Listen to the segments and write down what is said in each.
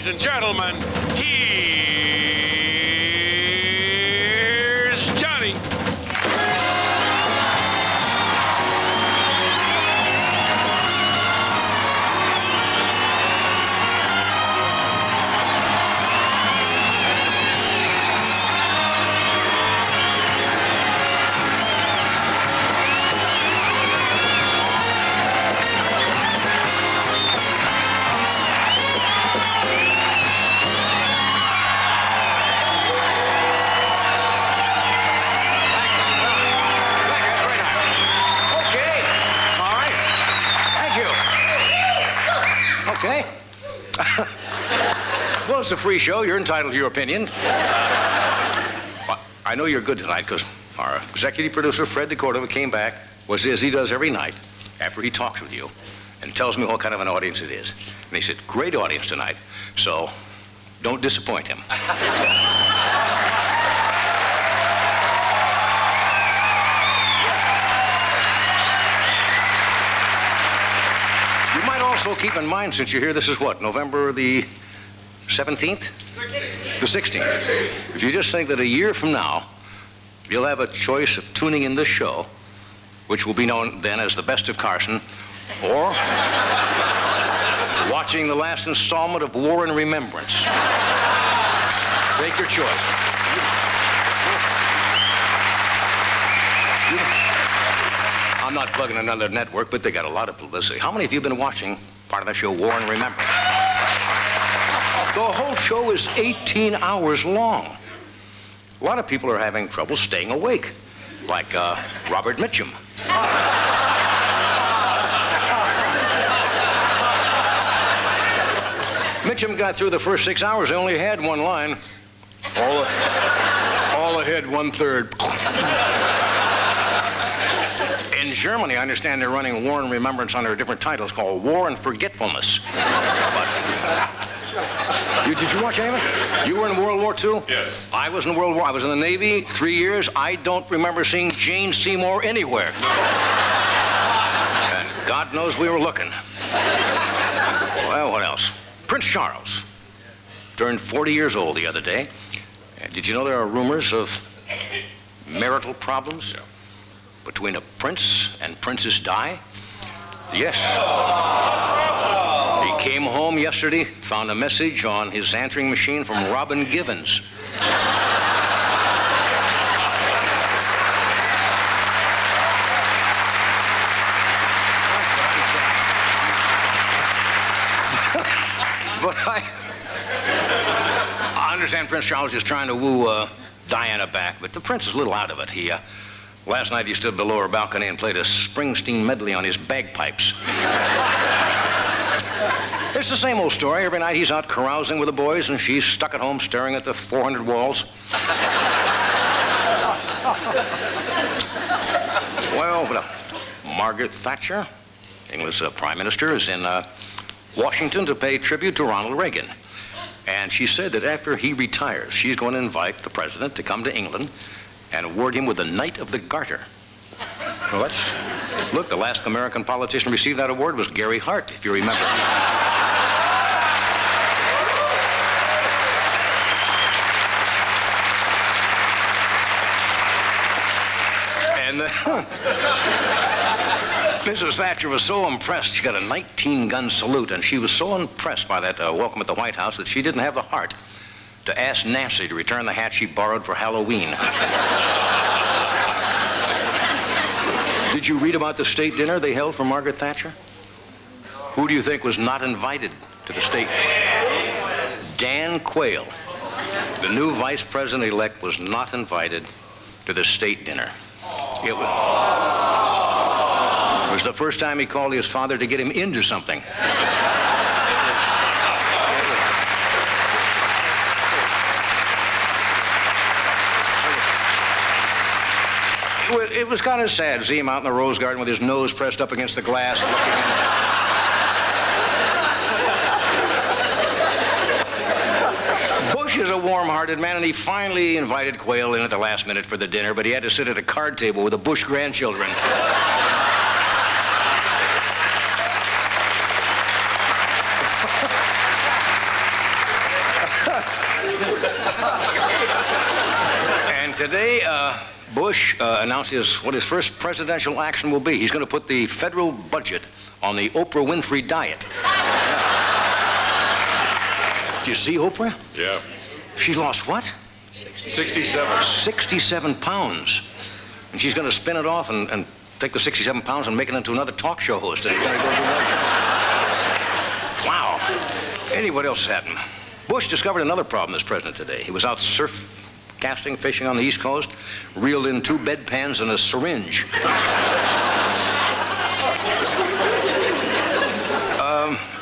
Ladies and gentlemen, here's Johnny. Okay. Well, it's a free show. You're entitled to your opinion. I know you're good tonight because our executive producer, Fred DeCordova, came back, was as he does every night after he talks with you, and tells me what kind of an audience it is. And he said, great audience tonight, so don't disappoint him. Also, keep in mind, since you're here, this is what, November the 17th? 16th. The 16th. If you just think that a year from now, you'll have a choice of tuning in this show, which will be known then as the Best of Carson, or watching the last installment of War and Remembrance. Take your choice. I'm not plugging another network, but they got a lot of publicity. How many of you have been watching part of that show, War and Remembrance? The whole show is 18 hours long. A lot of people are having trouble staying awake, like Robert Mitchum. Mitchum got through the first 6 hours. They only had one line. All ahead, 1/3. In Germany, I understand they're running War and Remembrance under a different title. It's called War and Forgetfulness. Did you watch any of it? You were in World War II? Yes. I was in World War. I was in the Navy 3 years. I don't remember seeing Jane Seymour anywhere. And God knows we were looking. Well, what else? Prince Charles turned 40 years old the other day. Did you know there are rumors of marital problems? Yeah. Between a prince and Princess Di? Yes. He came home yesterday, found a message on his answering machine from Robin Givens. But I understand Prince Charles is trying to woo Diana back, but the prince is a little out of it. Last night he stood below her balcony and played a Springsteen medley on his bagpipes. It's the same old story. Every night he's out carousing with the boys and she's stuck at home staring at the 400 walls. Well, Margaret Thatcher, England's prime minister, is in Washington to pay tribute to Ronald Reagan. And she said that after he retires, she's going to invite the president to come to England and award him with the Knight of the Garter. Well, look, the last American politician to receive that award was Gary Hart, if you remember. And Mrs. Thatcher was so impressed. She got a 19-gun salute, and she was so impressed by that welcome at the White House that she didn't have the heart to ask Nancy to return the hat she borrowed for Halloween. Did you read about the state dinner they held for Margaret Thatcher? Who do you think was not invited to the state? Dan Quayle, the new vice president-elect, was not invited to the state dinner. It was the first time he called his father to get him into something. It was kind of sad to see him out in the rose garden with his nose pressed up against the glass looking in. Bush is a warm-hearted man, and he finally invited Quayle in at the last minute for the dinner, but he had to sit at a card table with the Bush grandchildren. Today, Bush announces what his first presidential action will be. He's going to put the federal budget on the Oprah Winfrey diet. Yeah. Do you see Oprah? Yeah. She lost what? 67. 67 pounds. And she's going to spin it off and take the 67 pounds and make it into another talk show host. And he's going to go do that. Wow. Anyway, what else happened? Bush discovered another problem as president today. He was out surf casting, fishing on the East Coast, reeled in 2 bedpans and a syringe.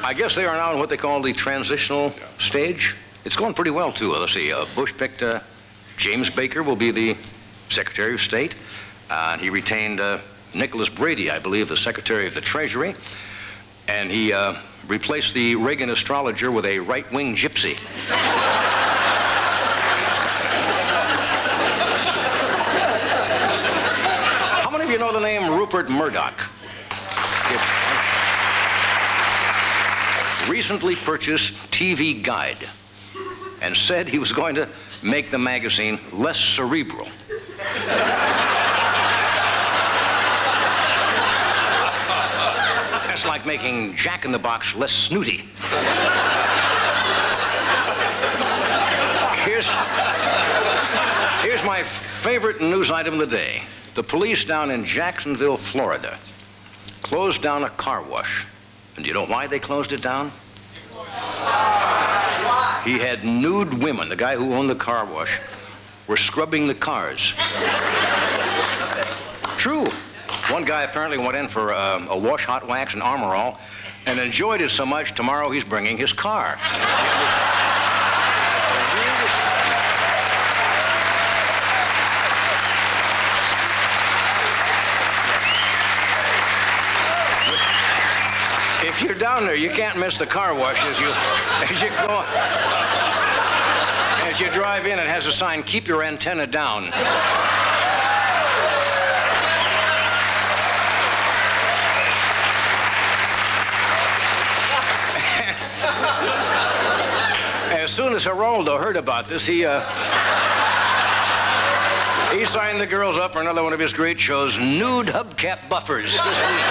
I guess they are now in what they call the transitional stage. It's going pretty well, too. Let's see, Bush picked James Baker will be the Secretary of State. And he retained Nicholas Brady, I believe, as Secretary of the Treasury. And he replaced the Reagan astrologer with a right-wing gypsy. How many of you know the name Rupert Murdoch? Recently purchased TV Guide and said he was going to make the magazine less cerebral. That's like making Jack in the Box less snooty. Here's my favorite news item of the day. The police down in Jacksonville, Florida, closed down a car wash. And do you know why they closed it down? He had nude women, the guy who owned the car wash, were scrubbing the cars. True. One guy apparently went in for a wash, hot wax, and Armor All, and enjoyed it so much, tomorrow he's bringing his car. If you're down there, you can't miss the car wash as you drive in. It has a sign, "Keep your antenna down." As soon as Geraldo heard about this, he signed the girls up for another one of his great shows, Nude Hubcap Buffers, this week.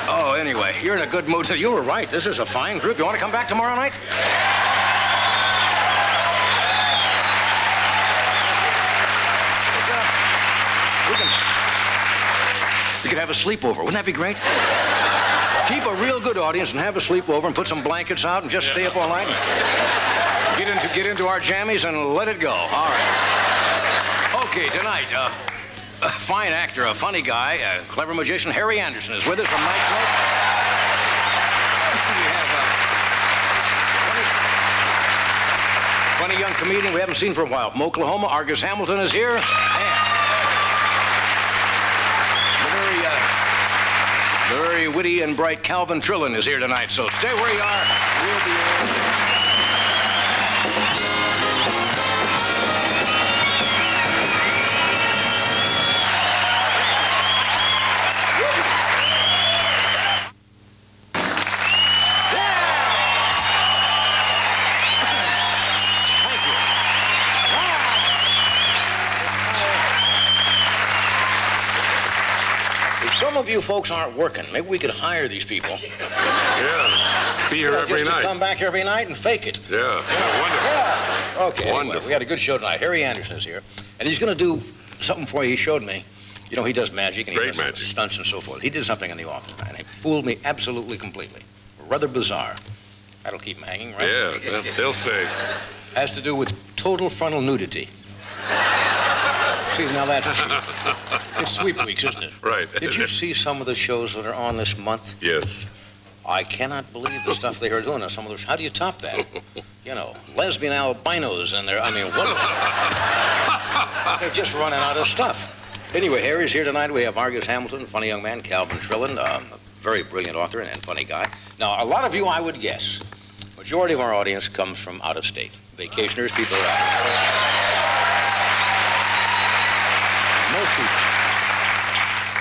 Oh, anyway, you're in a good mood. You were right. This is a fine group. You want to come back tomorrow night? We could have a sleepover. Wouldn't that be great? Keep a real good audience and have a sleepover and put some blankets out and just stay up all night. Get into our jammies and let it go. All right. Okay, tonight, a fine actor, a funny guy, a clever magician, Harry Anderson is with us from Night Club. We have a funny young comedian we haven't seen for a while from Oklahoma. Argus Hamilton is here. And the very witty and bright Calvin Trillin is here tonight. So stay where you are. We'll be Some of you folks aren't working. Maybe we could hire these people. Yeah. Be here every just night. To come back every night and fake it. Yeah. Wonderful. Yeah. Okay. Wonderful. Anyway, we got a good show tonight. Harry Anderson is here, and he's going to do something for you. He showed me. You know, he does magic and he does magic. Stunts and so forth. He did something in the office, and it fooled me absolutely completely. Rather bizarre. That'll keep him hanging, right? Yeah. They'll say. Has to do with total frontal nudity. See, now that's cheap. It's Sweep Weeks, isn't it? Right. Did you see some of the shows that are on this month? Yes. I cannot believe the stuff they are doing on some of those. How do you top that? You know, lesbian albinos and they're just running out of stuff. Anyway, Harry's here tonight. We have Argus Hamilton, a funny young man, Calvin Trillin, a very brilliant author and funny guy. Now, a lot of you, I would guess, majority of our audience comes from out of state. Vacationers, people are most people.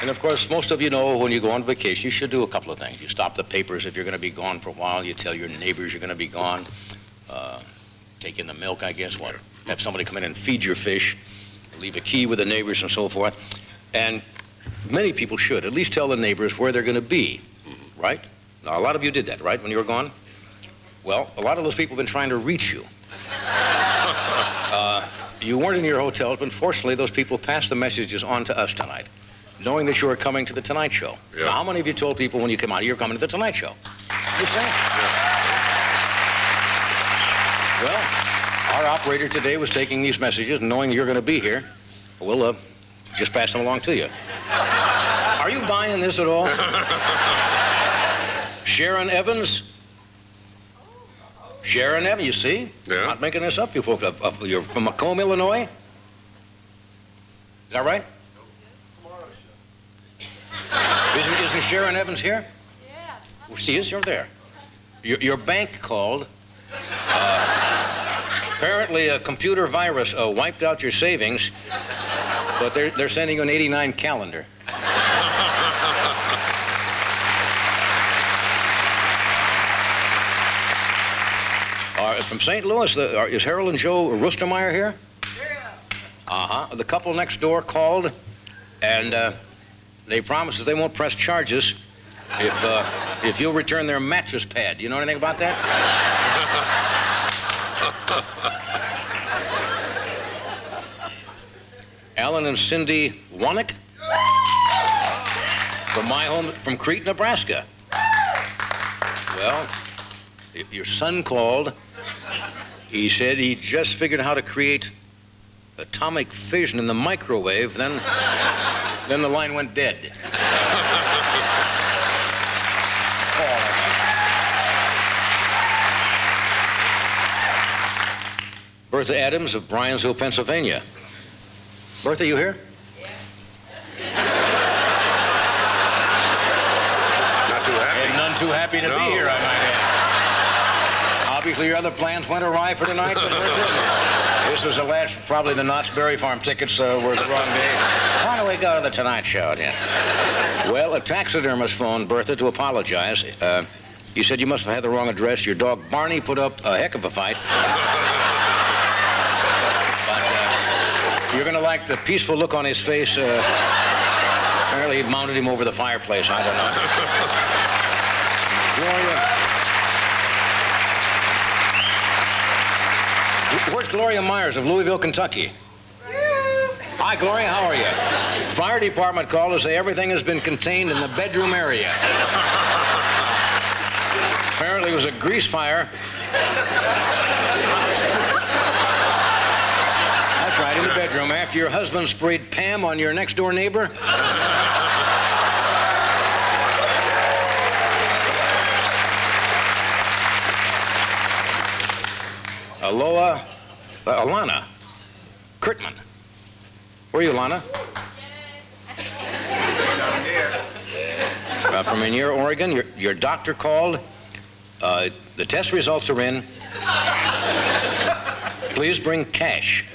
And of course, most of you know when you go on vacation, you should do a couple of things. You stop the papers if you're going to be gone for a while. You tell your neighbors you're going to be gone. Take in the milk, I guess. What? Have somebody come in and feed your fish. leave a key with the neighbors and so forth. And many people should at least tell the neighbors where they're going to be, right? Now, a lot of you did that, right, when you were gone? Well, a lot of those people have been trying to reach you. You weren't in your hotels, but fortunately, those people passed the messages on to us tonight, knowing that you were coming to the Tonight Show. Yeah. Now, how many of you told people when you came out, you're coming to the Tonight Show? You say? Well, our operator today was taking these messages, and knowing you're going to be here, we'll just pass them along to you. Are you buying this at all? Sharon Evans? Sharon Evans, you see? Yeah. Not making this up, you folks. You're from Macomb, Illinois? Is that right? Isn't Sharon Evans here? Yeah. Well, she is. You're there. Your bank called. Apparently, a computer virus wiped out your savings, but they're sending you an '89 calendar. From St. Louis, is Harold and Joe Rustermeyer here? Yeah. The couple next door called, and they promised that they won't press charges if you'll return their mattress pad. You know anything about that? Alan and Cindy Wanick from my home, from Crete, Nebraska. Well, your son called. He said he just figured out how to create atomic fission in the microwave, then the line went dead. Bertha Adams of Bryansville, Pennsylvania. Bertha, you here? Not too happy. And none too happy to be here, I might add. Obviously, your other plans went awry for tonight. This was the last, probably the Knott's Berry Farm tickets were the wrong day. Why don't we go to the Tonight Show again? Well, a taxidermist phoned Bertha to apologize. He said you must have had the wrong address. Your dog Barney put up a heck of a fight. But you're going to like the peaceful look on his face. Apparently, he mounted him over the fireplace. I don't know. Gloria. Where's Gloria Myers of Louisville, Kentucky? Hi, Gloria, how are you? Fire department called to say everything has been contained in the bedroom area. Apparently it was a grease fire. That's right, in the bedroom, after your husband sprayed Pam on your next door neighbor. Alana Kurtman. Where are you, Alana? From Rainier, Oregon. Your doctor called. The test results are in. Please bring cash.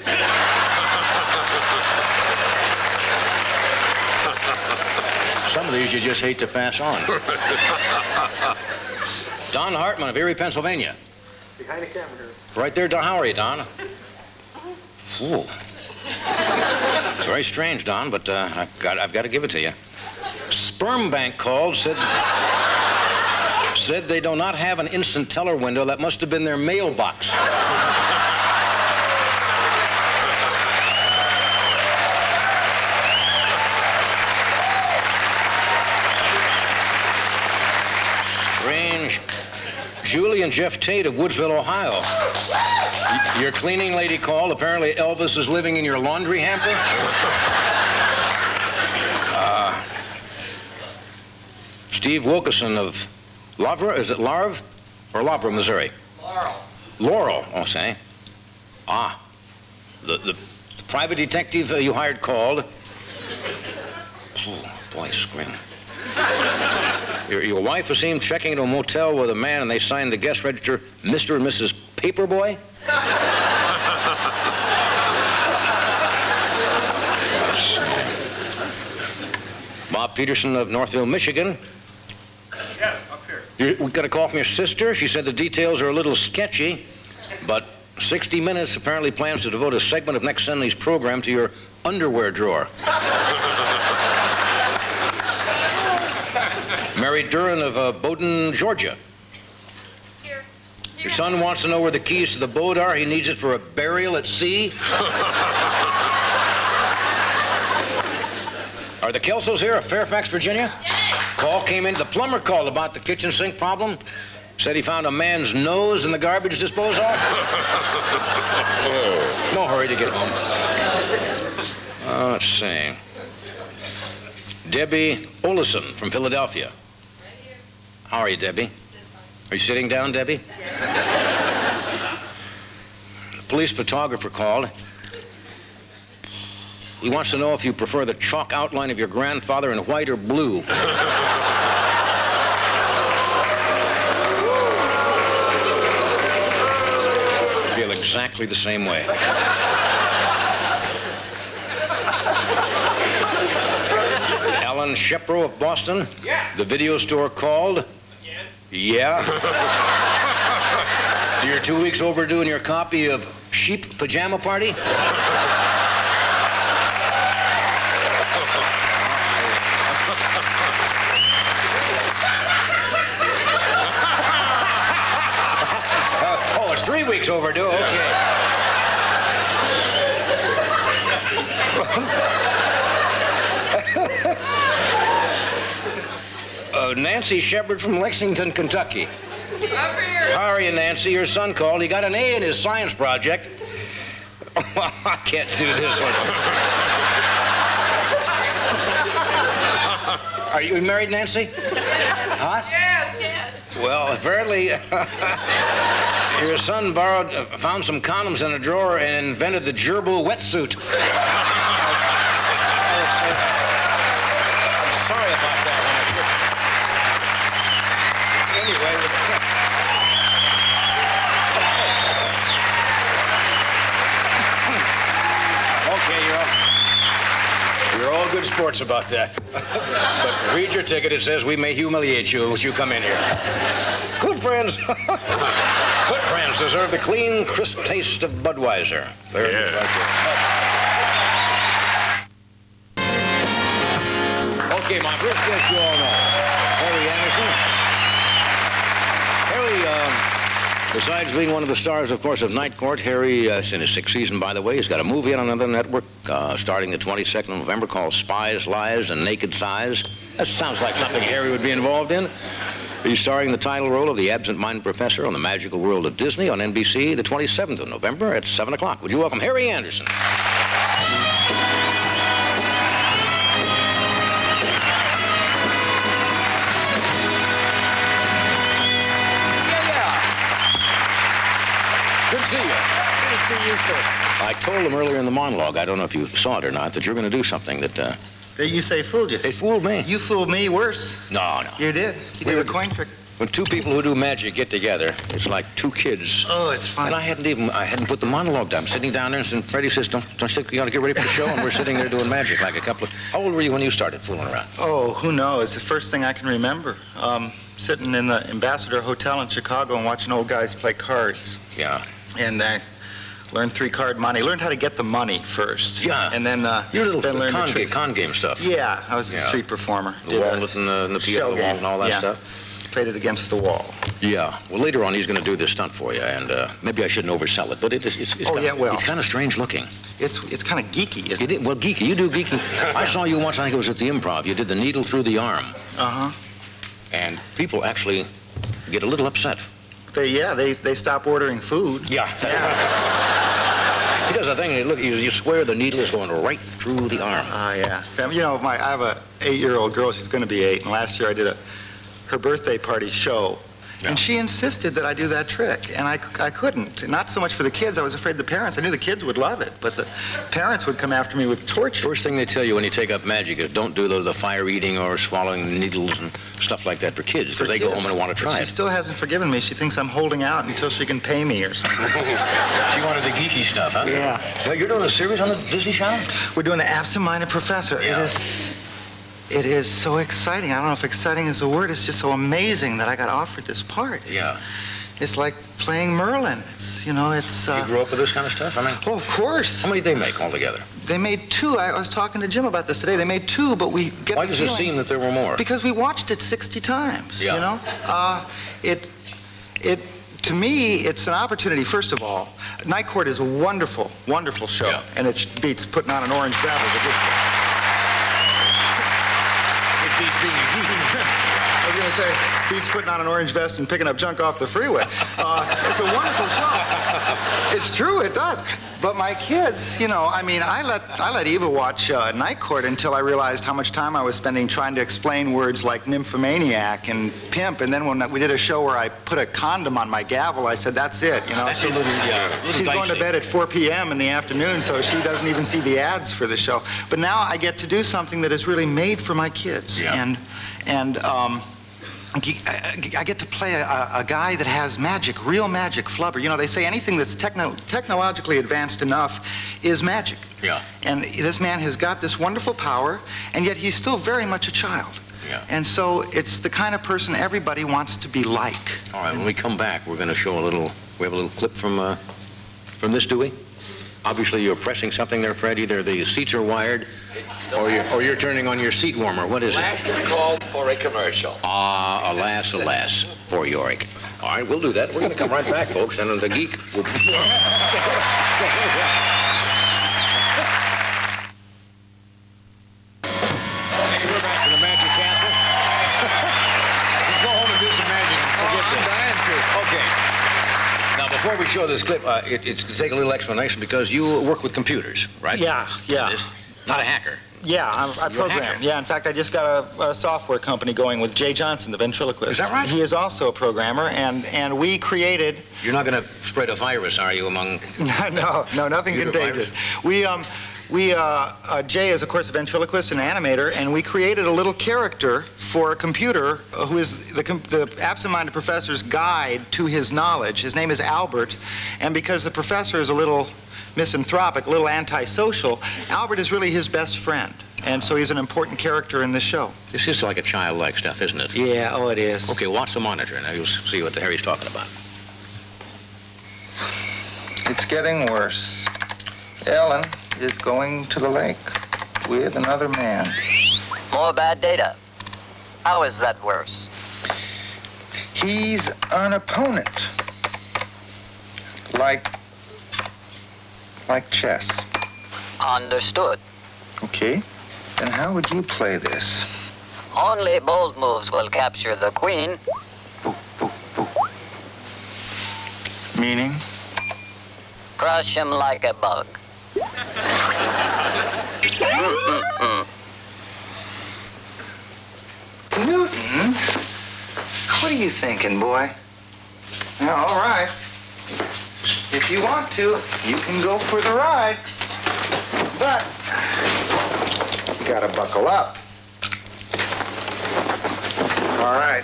Some of these you just hate to pass on. Don Hartman of Erie, Pennsylvania. Behind the camera here. Right there, Don. How are you, Don? Ooh. It's very strange, Don, but I've got to give it to you. Sperm Bank called, said they do not have an instant teller window. That must have been their mailbox. Strange. Julie and Jeff Tate of Woodville, Ohio. Your cleaning lady called. Apparently Elvis is living in your laundry hamper. Steve Wilkerson of Lavra, is it Larv or Lavra, Missouri? Laurel, I'll say. The private detective you hired called. Oh, boy, scream. Your wife was seen checking into a motel with a man, and they signed the guest register, Mr. and Mrs. Paperboy. Bob Peterson of Northville, Michigan. Yes, up here. We got a call from your sister. She said the details are a little sketchy, but 60 Minutes apparently plans to devote a segment of next Sunday's program to your underwear drawer. Mary Duran of Bowdoin, Georgia. Here. Your son wants to know where the keys to the boat are. He needs it for a burial at sea. Are the Kelsos here of Fairfax, Virginia? Yes. Call came in. The plumber called about the kitchen sink problem. Said he found a man's nose in the garbage disposal. No hurry to get home. Let's see. Debbie Olison from Philadelphia. Right here. How are you, Debbie? Are you sitting down, Debbie? The police photographer called. He wants to know if you prefer the chalk outline of your grandfather in white or blue. Feel exactly the same way. Alan Shepro of Boston. Yeah. The video store called. Again? Yeah. You're 2 weeks overdue in your copy of Sheep Pajama Party? Oh, it's 3 weeks overdue. Okay. Nancy Shepard from Lexington, Kentucky. Over here. How are you, Nancy? Your son called. He got an A in his science project. I can't do this one. Are you married, Nancy? Huh? Yes. Yes. Well, apparently your son found some condoms in a drawer and invented the gerbil wetsuit. I'm sorry about that one. Anyway. Okay, you're all good sports about that. But read your ticket. It says we may humiliate you as you come in here. Good friends. Good friends deserve the clean, crisp taste of Budweiser. There it is right there. Okay, my first guest you all know. Harry Anderson. Harry, besides being one of the stars, of course, of Night Court, Harry is in his 6th season, by the way. He's got a movie on another network starting the 22nd of November called Spies, Lies, and Naked Thighs. That sounds like something Harry would be involved in. He's starring the title role of the absent-minded professor on the Magical World of Disney on NBC the 27th of November at 7 o'clock. Would you welcome Harry Anderson? Good to see you. Good to see you, sir. I told him earlier in the monologue, I don't know if you saw it or not, that you're going to do something that That you say fooled you. it fooled me. You fooled me worse. No. You did. You did a coin trick. When two people who do magic get together, it's like two kids. Oh, it's fun. And I hadn't put the monologue down. I'm sitting down there, and Freddie says, don't stick, you got to get ready for the show, and we're sitting there doing magic like a couple of... How old were you when you started fooling around? Oh, who knows? The first thing I can remember. Sitting in the Ambassador Hotel in Chicago and watching old guys play cards. Yeah. And I learned 3-card money. Learned how to get the money first. Yeah. And then Your little then learned the tricks. con game stuff. Yeah, I was a Yeah. street performer. The Did a walnut and the piano wall and all that Yeah. stuff. Played it against the wall. Yeah. Well, later on, he's going to do this stunt for you, and maybe I shouldn't oversell it, but it's Oh, yeah, well. it's kind of strange looking. It's kind of geeky, isn't it? Well, geeky. You do geeky. I saw you once, I think it was at the Improv. You did the needle through the arm, Uh-huh. and people actually get a little upset. They stop ordering food. Yeah. He does a thing, you swear the needle is going right through the arm. Yeah. You know, I have a 8-year-old girl. She's going to be 8, and last year I did her birthday party show. Yeah. And she insisted that I do that trick, and I couldn't. Not so much for the kids. I was afraid the parents. I knew the kids would love it, but the parents would come after me with torture. First thing they tell you when you take up magic is don't do the fire eating or swallowing needles and stuff like that for kids, because they go home and want to But try she it. still hasn't forgiven me. She thinks I'm holding out until she can pay me or something. She wanted the geeky stuff, huh? Yeah. Well, you're doing a series on the Disney Channel? We're doing an absent-minded professor. Yeah. It is it is so exciting. I don't know if exciting is the word. It's just so amazing that I got offered this part. It's like playing Merlin. It's, you know, it's... You grew up with this kind of stuff? I mean... Oh, of course. How many did they make altogether? They made 2. I was talking to Jim about this today. They made 2, but we get Why the does it feeling... seem that there were more? Because we watched it 60 times, Yeah. you know? To me, it's an opportunity, first of all. Night Court is a wonderful, wonderful show. Yeah. And it beats putting on an orange devil. It beats being a geek. I was going to say, beats putting on an orange vest and picking up junk off the freeway. It's a wonderful show. It's true, it does. But my kids, you know, I mean, I let Eva watch Night Court until I realized how much time I was spending trying to explain words like nymphomaniac and pimp. And then when we did a show where I put a condom on my gavel, I said, that's it, you know. That's a little She's dicey. going to bed at 4 p.m. in the afternoon, so she doesn't even see the ads for the show. But now I get to do something that is really made for my kids. Yeah. I get to play a guy that has magic, real magic, flubber. You know, they say anything that's technologically advanced enough is magic. Yeah. And this man has got this wonderful power, and yet he's still very much a child. Yeah. And so it's the kind of person everybody wants to be like. All right, when we come back, we're going to show we have a little clip from this, do we? Obviously, you're pressing something there, Fred. Either the seats are wired, or you're turning on your seat warmer. What is it? Last called for a commercial. Ah, alas, alas, for Yorick. All right, we'll do that. We're going to come right back, folks, and the geek will... Hey, we're back to the Magic Castle. Let's go home and do some magic and forget this. I'm dying to. Okay. Now, before we show this clip, it's going to take a little explanation because you work with computers, right? Yeah. Not a hacker. Yeah, I You're a program. hacker. Yeah, in fact, I just got a software company going with Jay Johnson, the ventriloquist. Is that right? He is also a programmer, and we created... You're not going to spread a virus, are you, among... No, nothing Computer contagious. Jay is, of course, a ventriloquist and animator, and we created a little character for a computer who is the absent-minded professor's guide to his knowledge. His name is Albert, and because the professor is a little misanthropic, a little antisocial, Albert is really his best friend, and so he's an important character in this show. This is like a childlike stuff, isn't it? Yeah, oh, it is. Okay, watch the monitor, and you'll see what the hell he's talking about. It's getting worse. Ellen is going to the lake with another man. More bad data. How is that worse? He's an opponent. Like chess. Understood. Okay. Then how would you play this? Only bold moves will capture the queen. Meaning? Crush him like a bug. Newton? What are you thinking, boy? Yeah, all right. If you want to, you can go for the ride. But you gotta buckle up. All right.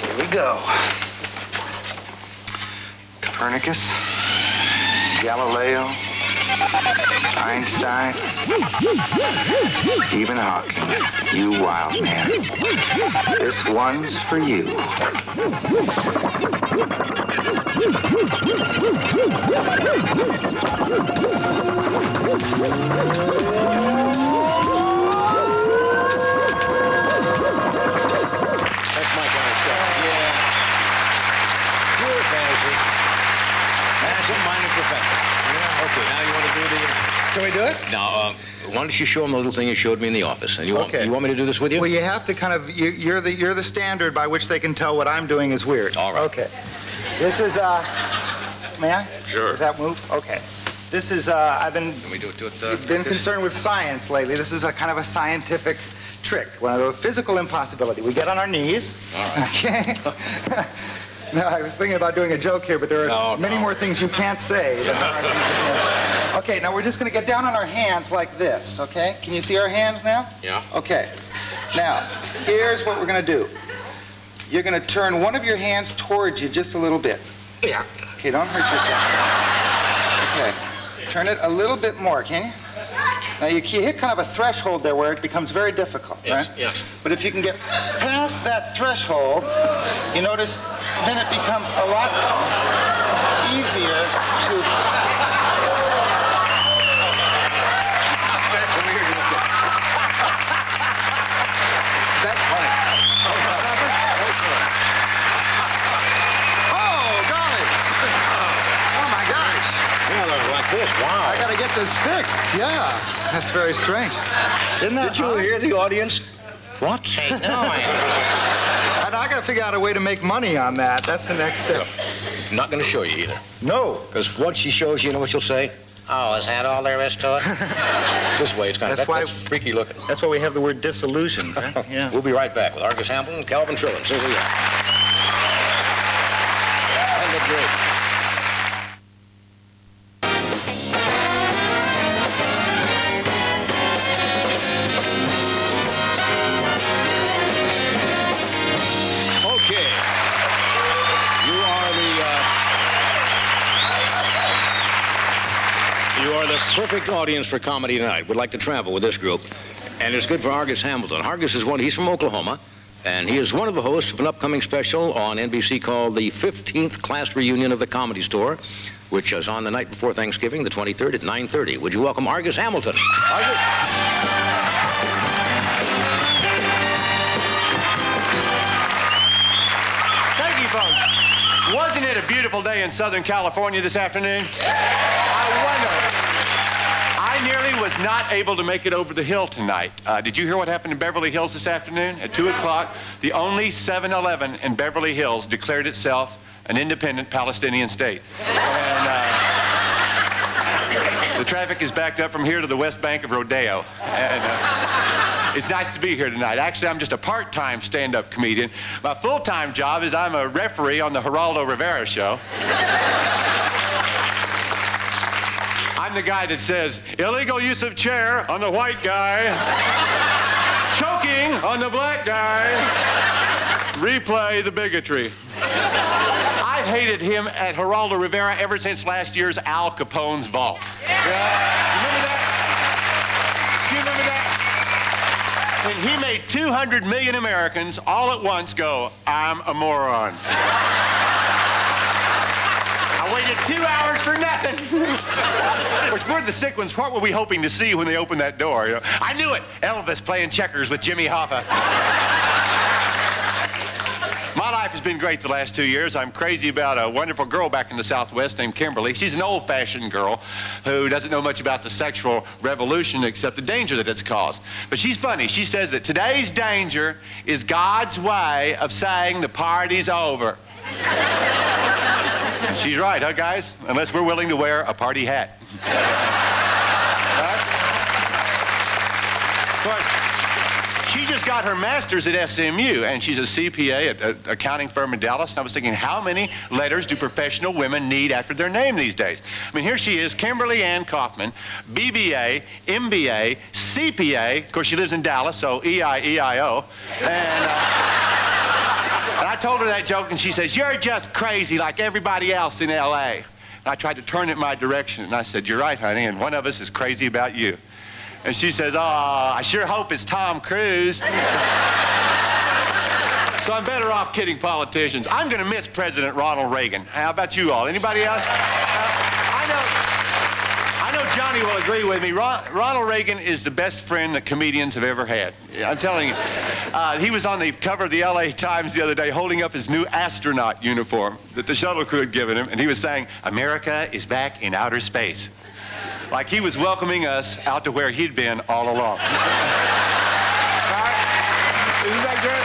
Here we go. Copernicus, Galileo, Einstein, Stephen Hawking, you wild man. This one's for you. That's my kind of stuff. Yeah. Pure fantasy. Absent-minded professor. Yeah. Okay, now you want to do the... Shall we do it? Now, why don't you show him the little thing you showed me in the office? And you want Okay. me to do this with you? Well, you have to kind of, you're the standard by which they can tell what I'm doing is weird. All right. Okay. This is, may I? Sure. Does that move? Okay. This is, I've been Can we do it been like this? concerned with science lately. This is a kind of a scientific trick, one of the physical impossibility. We get on our knees. All right. Okay. No, I was thinking about doing a joke here, but there are many more things you can't say. Than there are things you can say. Okay, now we're just going to get down on our hands like this, okay? Can you see our hands now? Yeah. Okay. Now, here's what we're going to do. You're going to turn one of your hands towards you just a little bit. Yeah. Okay, don't hurt yourself. Okay. Turn it a little bit more, can you? Now, you hit kind of a threshold there where it becomes very difficult, Yes, right? yes. But if you can get past that threshold, you notice, then it becomes a lot easier to... That's weird. That's funny. Oh, golly! Oh, my gosh! Yeah, look like this. Wow. I gotta get this fixed, yeah. That's very strange. Isn't that Did you odd? hear the audience? What's he doing? And I gotta figure out a way to make money on that. That's the next step. I'm not going to show you either. No. Because once she shows you, you know what you'll say? Oh, is that all there is to it? This way, it's kind of that's freaky looking. That's why we have the word disillusioned, right? Yeah. We'll be right back with Argus Hamilton and Calvin Trillin. See who we are. And the great. Okay. You are the perfect audience for comedy tonight. We'd like to travel with this group, and it's good for Argus Hamilton. Argus is he's from Oklahoma, and he is one of the hosts of an upcoming special on NBC called the 15th Class Reunion of the Comedy Store, which is on the night before Thanksgiving, the 23rd at 9:30. Would you welcome Argus Hamilton? Argus. Thank you, folks. Wasn't it a beautiful day in Southern California this afternoon? I wonder. I nearly was not able to make it over the hill tonight. Did you hear what happened in Beverly Hills this afternoon? At 2 o'clock, the only 7-Eleven in Beverly Hills declared itself an independent Palestinian state. And the traffic is backed up from here to the west bank of Rodeo. And it's nice to be here tonight. Actually, I'm just a part-time stand-up comedian. My full-time job is I'm a referee on the Geraldo Rivera show. I'm the guy that says, illegal use of chair on the white guy, choking on the black guy, replay the bigotry. I've hated him at Geraldo Rivera ever since last year's Al Capone's vault. Remember that? Do you remember that? When he made 200 million Americans all at once go, I'm a moron. I waited 2 hours for nothing. Which we're the sick ones. What were we hoping to see when they opened that door? You know? I knew it. Elvis playing checkers with Jimmy Hoffa. My life has been great the last 2 years. I'm crazy about a wonderful girl back in the Southwest named Kimberly. She's an old-fashioned girl who doesn't know much about the sexual revolution except the danger that it's caused. But she's funny. She says that today's danger is God's way of saying the party's over. And she's right, huh, guys? Unless we're willing to wear a party hat. Right? Of course, she just got her master's at SMU, and she's a CPA at an accounting firm in Dallas. And I was thinking, how many letters do professional women need after their name these days? I mean, here she is, Kimberly Ann Kaufman, BBA, MBA, CPA. Of course, she lives in Dallas, so EIEIO. And I told her that joke, and she says, you're just crazy like everybody else in L.A. And I tried to turn it in my direction, and I said, you're right, honey, and one of us is crazy about you. And she says, oh, I sure hope it's Tom Cruise. So I'm better off kidding politicians. I'm going to miss President Ronald Reagan. How about you all? Anybody else? I know Johnny will agree with me. Ronald Reagan is the best friend that comedians have ever had. I'm telling you. He was on the cover of the LA Times the other day holding up his new astronaut uniform that the shuttle crew had given him, and he was saying, America is back in outer space. Like he was welcoming us out to where he'd been all along. Right? Isn't that great?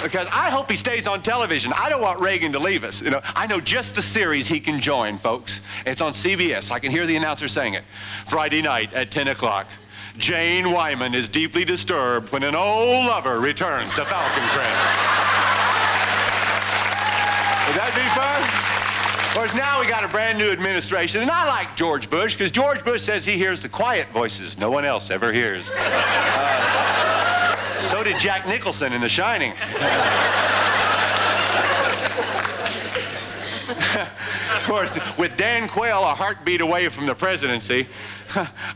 Because I hope he stays on television. I don't want Reagan to leave us. You know, I know just the series he can join, folks. It's on CBS. I can hear the announcer saying it. Friday night at 10 o'clock. Jane Wyman is deeply disturbed when an old lover returns to Falcon Crest. Would that be fun? Of course, now we got a brand new administration, and I like George Bush, because George Bush says he hears the quiet voices no one else ever hears. So did Jack Nicholson in The Shining. course, with Dan Quayle a heartbeat away from the presidency,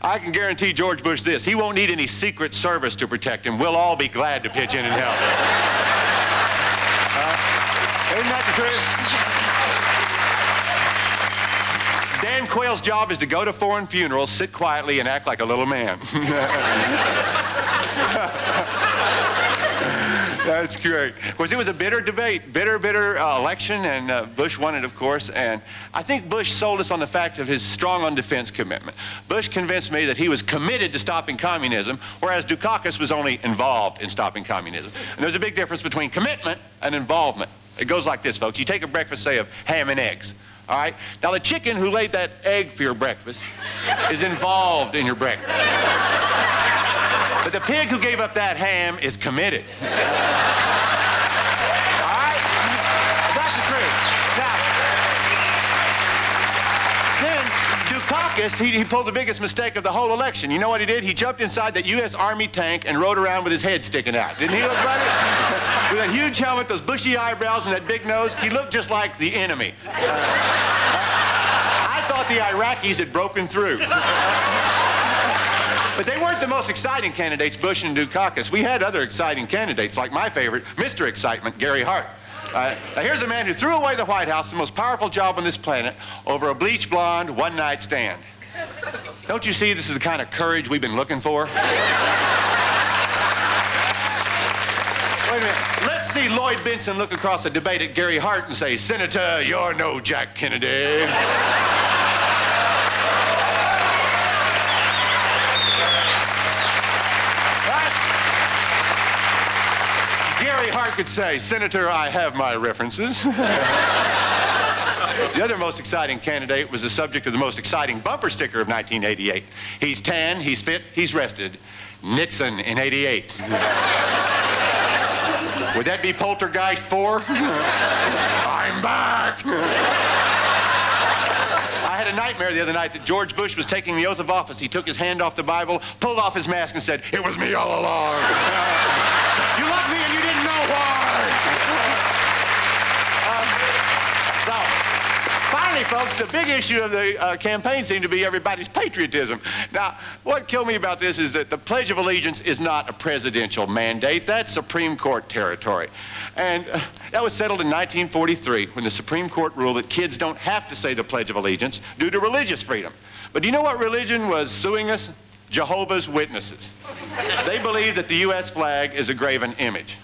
I can guarantee George Bush this: he won't need any Secret Service to protect him. We'll all be glad to pitch in and help. Isn't that the truth? Dan Quayle's job is to go to foreign funerals, sit quietly, and act like a little man. That's great. Of course, it was a bitter debate, bitter election, and Bush won it, of course. And I think Bush sold us on the fact of his strong on defense commitment. Bush convinced me that he was committed to stopping communism, whereas Dukakis was only involved in stopping communism. And there's a big difference between commitment and involvement. It goes like this, folks. You take a breakfast, say, of ham and eggs. All right? Now, the chicken who laid that egg for your breakfast is involved in your breakfast. But the pig who gave up that ham is committed. All right? That's the truth. Now, then Dukakis, he pulled the biggest mistake of the whole election. You know what he did? He jumped inside that U.S. Army tank and rode around with his head sticking out. Didn't he look funny? With that huge helmet, those bushy eyebrows, and that big nose, he looked just like the enemy. I thought the Iraqis had broken through. But they weren't the most exciting candidates, Bush and Dukakis. We had other exciting candidates, like my favorite, Mr. Excitement, Gary Hart. Now here's a man who threw away the White House, the most powerful job on this planet, over a bleach blonde one-night stand. Don't you see this is the kind of courage we've been looking for? Wait a minute. Let's see Lloyd Benson look across a debate at Gary Hart and say, "Senator, you're no Jack Kennedy." Gary Hart could say, "Senator, I have my references." The other most exciting candidate was the subject of the most exciting bumper sticker of 1988. He's tan, he's fit, he's rested. Nixon in '88. Would that be Poltergeist 4? I'm back. I had a nightmare the other night that George Bush was taking the oath of office. He took his hand off the Bible, pulled off his mask, and said, "It was me all along." You loved me and you didn't know why. So, finally, folks, the big issue of the campaign seemed to be everybody's patriotism. Now, what killed me about this is that the Pledge of Allegiance is not a presidential mandate. That's Supreme Court territory. And that was settled in 1943 when the Supreme Court ruled that kids don't have to say the Pledge of Allegiance due to religious freedom. But do you know what religion was suing us? Jehovah's Witnesses. They believe that the U.S. flag is a graven image.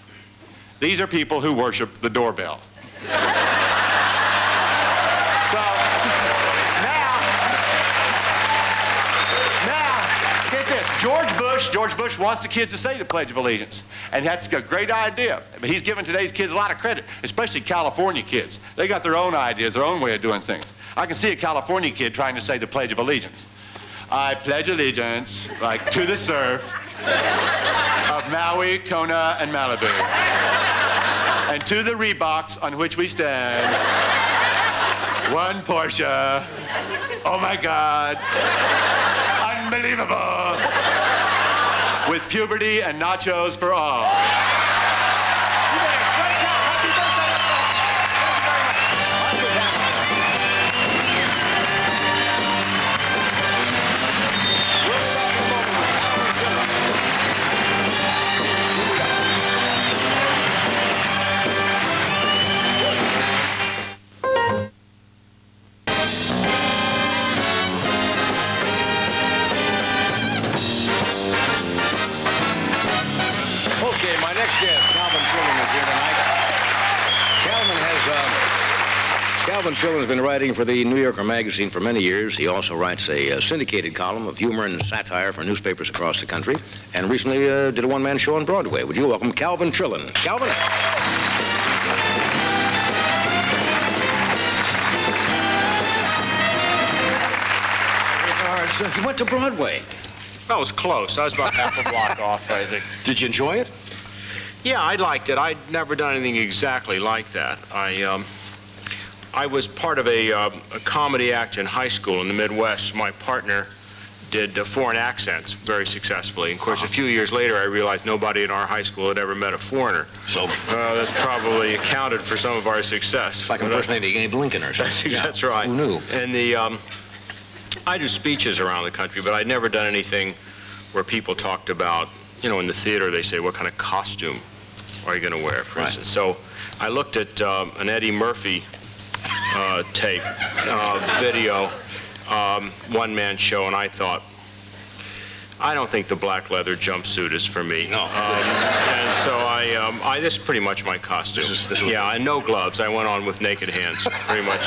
These are people who worship the doorbell. So, now, get this. George Bush wants the kids to say the Pledge of Allegiance. And that's a great idea. But he's giving today's kids a lot of credit, especially California kids. They got their own ideas, their own way of doing things. I can see a California kid trying to say the Pledge of Allegiance. I pledge allegiance, like, to the surf of Maui, Kona, and Malibu, and to the Reeboks on which we stand. One Porsche. Oh my God. Unbelievable. With puberty and nachos for all. Okay, my next guest, Calvin Trillin, is here tonight. Calvin Trillin has been writing for the New Yorker magazine for many years. He also writes a syndicated column of humor and satire for newspapers across the country, and recently did a one-man show on Broadway. Would you welcome Calvin Trillin? Calvin? You went to Broadway. That was close. I was about half a block off, I think. Did you enjoy it? Yeah, I liked it. I'd never done anything exactly like that. I was part of a comedy act in high school in the Midwest. My partner did foreign accents very successfully. Of course, a few years later, I realized nobody in our high school had ever met a foreigner. So, That's probably accounted for some of our success. like impersonating Abe Lincoln or something. That's right. Who knew? And I do speeches around the country, but I'd never done anything where people talked about, in the theater, they say, what kind of costume are you going to wear, for instance. So I looked at an Eddie Murphy tape, video, one-man show, and I thought, I don't think the black leather jumpsuit is for me. No. And so this is pretty much my costume. This is yeah, and no gloves. I went on with naked hands, pretty much.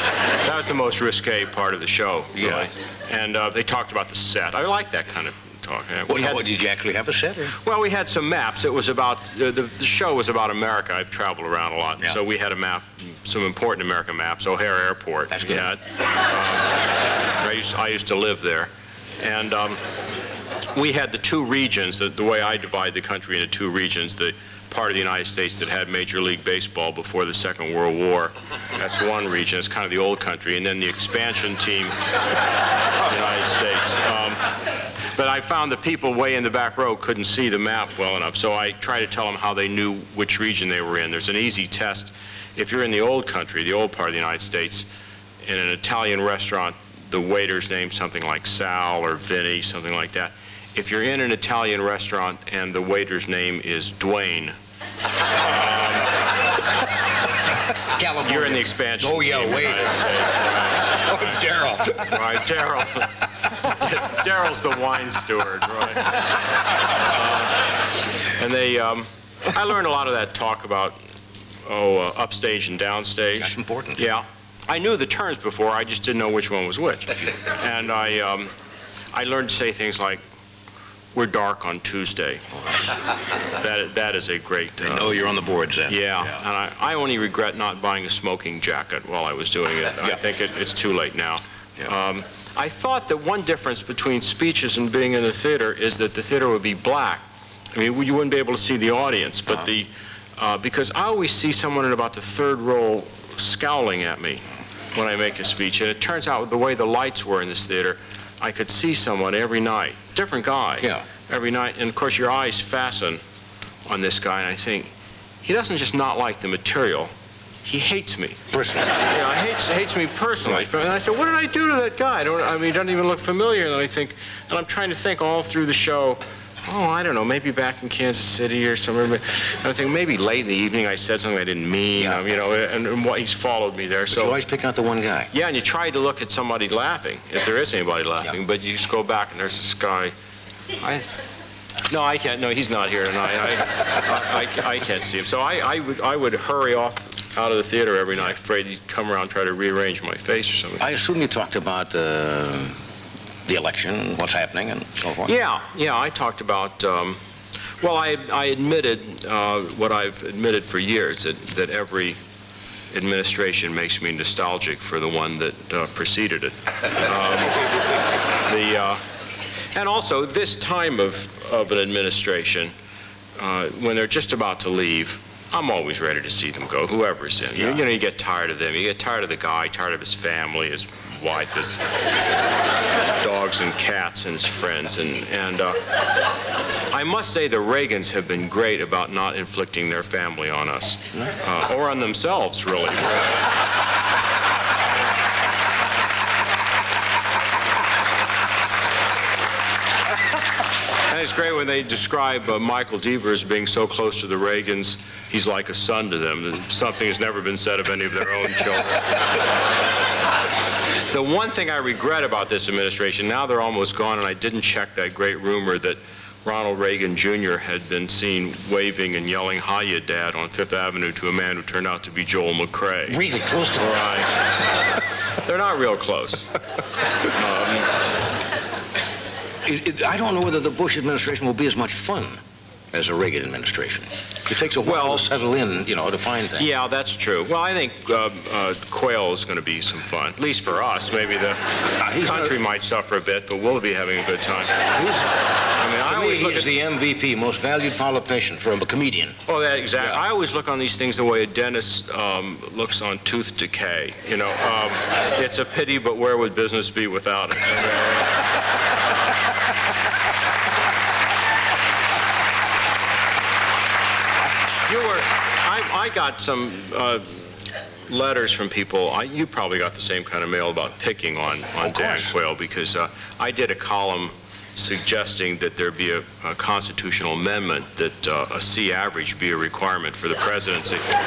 That was the most risque part of the show, really. Yeah. And they talked about the set. I like that kind of talk. Did you actually have a set? Or? Well, we had some maps. It was about, the show was about America. I've traveled around a lot. Yeah. So we had a map, some important American maps, O'Hare Airport. That's we good. had. I used to live there. And we had the two regions, the way I divide the country into two regions, the part of the United States that had Major League Baseball before the Second World War. That's one region. It's kind of the old country. And then the expansion team, the United States. But I found that people way in the back row couldn't see the map well enough, so I tried to tell them how they knew which region they were in. There's an easy test. If you're in the old country, the old part of the United States, in an Italian restaurant, the waiter's name's something like Sal or Vinny, something like that. If you're in an Italian restaurant and the waiter's name is Dwayne, California. you're in the expansion Oh, yeah, team. wait. United States. Oh, Daryl. Right, Daryl. Daryl's the wine steward, right? And I learned a lot of that talk about, upstage and downstage. That's important. Yeah. I knew the terms before, I just didn't know which one was which. And I learned to say things like, we're dark on Tuesday. That is a great... I know you're on the boards then. Yeah, and I only regret not buying a smoking jacket while I was doing it. I think it's too late now. Yeah. I thought that one difference between speeches and being in the theater is that the theater would be black. I mean, you wouldn't be able to see the audience, but because I always see someone in about the third row scowling at me when I make a speech, and it turns out the way the lights were in this theater, I could see someone every night, different guy, every night, and of course your eyes fasten on this guy, and I think, he doesn't just not like the material, he hates me. Personally. Yeah, hates me personally. And I said, what did I do to that guy? He doesn't even look familiar. And I'm trying to think all through the show, I don't know, maybe back in Kansas City or somewhere. And I think maybe late in the evening I said something I didn't mean, and he's followed me there. But you always pick out the one guy. Yeah, and you try to look at somebody laughing, if there is anybody laughing, but you just go back and there's this guy. No, I can't. No, he's not here tonight. I can't see him. So I would hurry off out of the theater every night, afraid he'd come around and try to rearrange my face or something. I assume you talked about the election, what's happening, and so forth. Yeah, I talked about. I admitted what I've admitted for years, that every administration makes me nostalgic for the one that preceded it. And also, this time of an administration, when they're just about to leave, I'm always ready to see them go, whoever's in. Yeah. You get tired of them. You get tired of the guy, tired of his family, his wife, his dogs and cats and his friends. And I must say the Reagans have been great about not inflicting their family on us, or on themselves, really. And it's great when they describe Michael Deaver as being so close to the Reagans, he's like a son to them. Something has never been said of any of their own children. The one thing I regret about this administration, now they're almost gone, and I didn't check that great rumor that Ronald Reagan Jr. had been seen waving and yelling, "Hiya, Dad," on Fifth Avenue to a man who turned out to be Joel McCrae. Really close to Right. They're not real close. I don't know whether the Bush administration will be as much fun as a Reagan administration. It takes a while to settle in, to find things. Yeah, that's true. Well, I think Quail is going to be some fun, at least for us. Maybe the country might suffer a bit, but we'll be having a good time. He's the MVP, most valued politician for a comedian. Oh, that exactly. Yeah. I always look on these things the way a dentist looks on tooth decay. It's a pity, but where would business be without it? I got some letters from people. You probably got the same kind of mail about picking on Dan Quayle, because I did a column suggesting that there be a constitutional amendment that a C average be a requirement for the presidency. And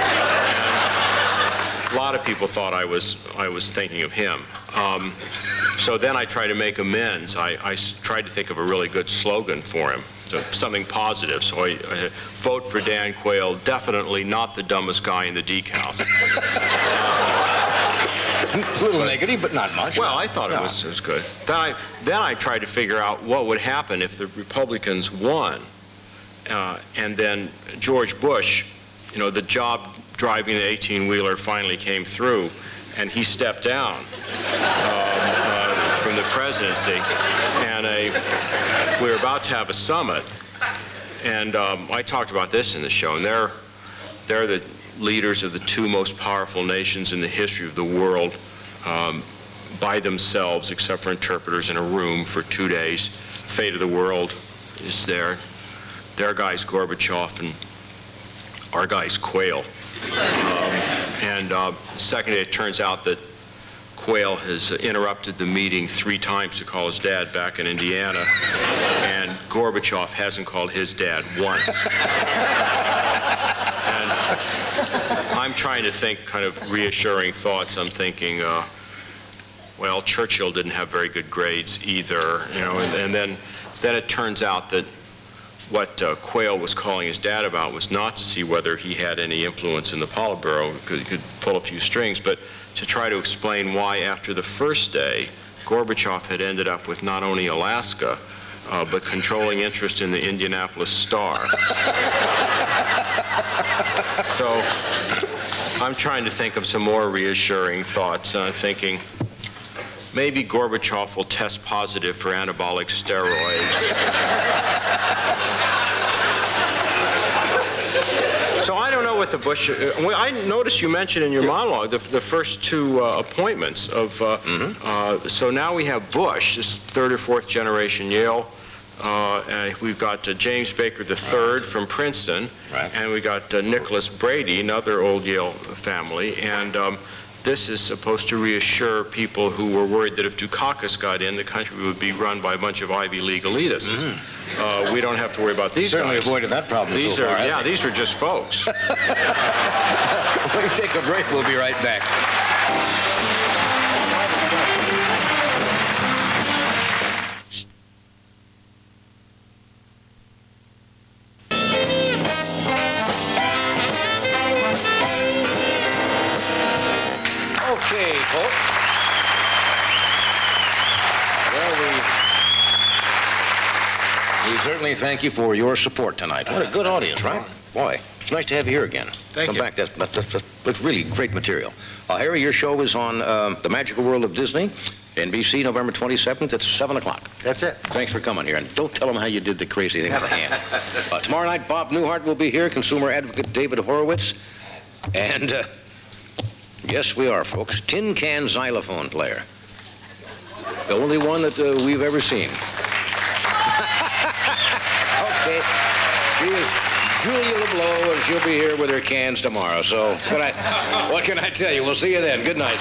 a lot of people thought I was thinking of him. So then I tried to make amends. I tried to think of a really good slogan for him, something positive. So I vote for Dan Quayle, definitely not the dumbest guy in the decals. A little negative, but not much. Well, I thought it was good. Then I tried to figure out what would happen if the Republicans won. And then George Bush, the job driving the 18-wheeler finally came through, and he stepped down from the presidency. And we were about to have a summit, and I talked about this in the show, and they're the leaders of the two most powerful nations in the history of the world, by themselves, except for interpreters, in a room for 2 days. Fate of the world is there. Their guy's Gorbachev, and our guy's Quayle. Second, it turns out that Quayle has interrupted the meeting 3 times to call his dad back in Indiana, and Gorbachev hasn't called his dad once. And I'm trying to think kind of reassuring thoughts. I'm thinking, well, Churchill didn't have very good grades either, and then it turns out that what Quayle was calling his dad about was not to see whether he had any influence in the Politburo, because he could pull a few strings, but to try to explain why, after the first day, Gorbachev had ended up with not only Alaska, but controlling interest in the Indianapolis Star. So I'm trying to think of some more reassuring thoughts. I'm thinking maybe Gorbachev will test positive for anabolic steroids. So I don't know what the Bush... I noticed you mentioned in your monologue the first 2 appointments of... So now we have Bush, this 3rd or 4th generation Yale. We've got James Baker III from Princeton. Right. And we got Nicholas Brady, another old Yale family. And this is supposed to reassure people who were worried that if Dukakis got in, the country would be run by a bunch of Ivy League elitists. We don't have to worry about these Certainly guys. avoided that problem These so are, far. yeah, these are just folks. We'll take a break. We'll be right back. Okay, folks. Well, we certainly thank you for your support tonight. What a good audience, right? Boy, it's nice to have you here again. Thank you. Come back. That's really great material. Harry, your show is on The Magical World of Disney, NBC, November 27th at 7 o'clock. That's it. Thanks for coming here. And don't tell them how you did the crazy thing with the hand. Tomorrow night, Bob Newhart will be here, consumer advocate David Horowitz, and... yes, we are, folks. Tin Can xylophone player. The only one that we've ever seen. Okay. She is Julia LeBeau, and she'll be here with her cans tomorrow. So, what can I tell you? We'll see you then. Good night.